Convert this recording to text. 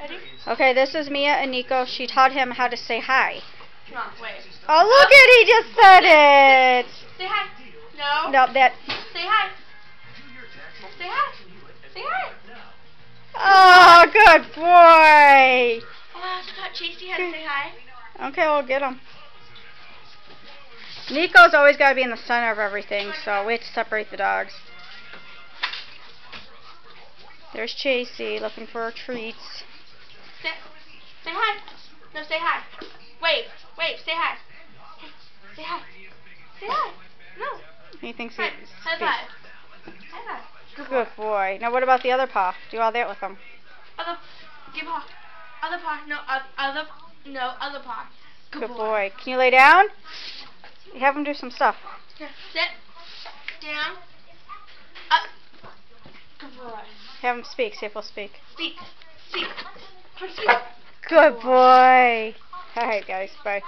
Ready? Okay, this is Mia and Neko. She taught him how to say hi. Come on, wait. Oh, look at he just said it. Say hi. No. No, that. Say hi. Say hi. Say hi. Oh, good boy. Oh, I also taught Chasey how to say hi. Okay, we'll get him. Neko's always got to be in the center of everything, so we have to separate the dogs. There's Chasey looking for treats. Say hi. No, say hi. Wait, say hi. Say hi. Say hi. No. He thinks Hi. he's... High five. High five. Good boy. Now what about the other paw? Do all that with him. Other, give paw. Other paw. No, other paw. Good boy. Can you lay down? Have him do some stuff. Here, sit. Down. Up. Good boy. Have him speak. See if he'll speak. Speak. Speak. Speak. Good boy. All right, guys. Bye.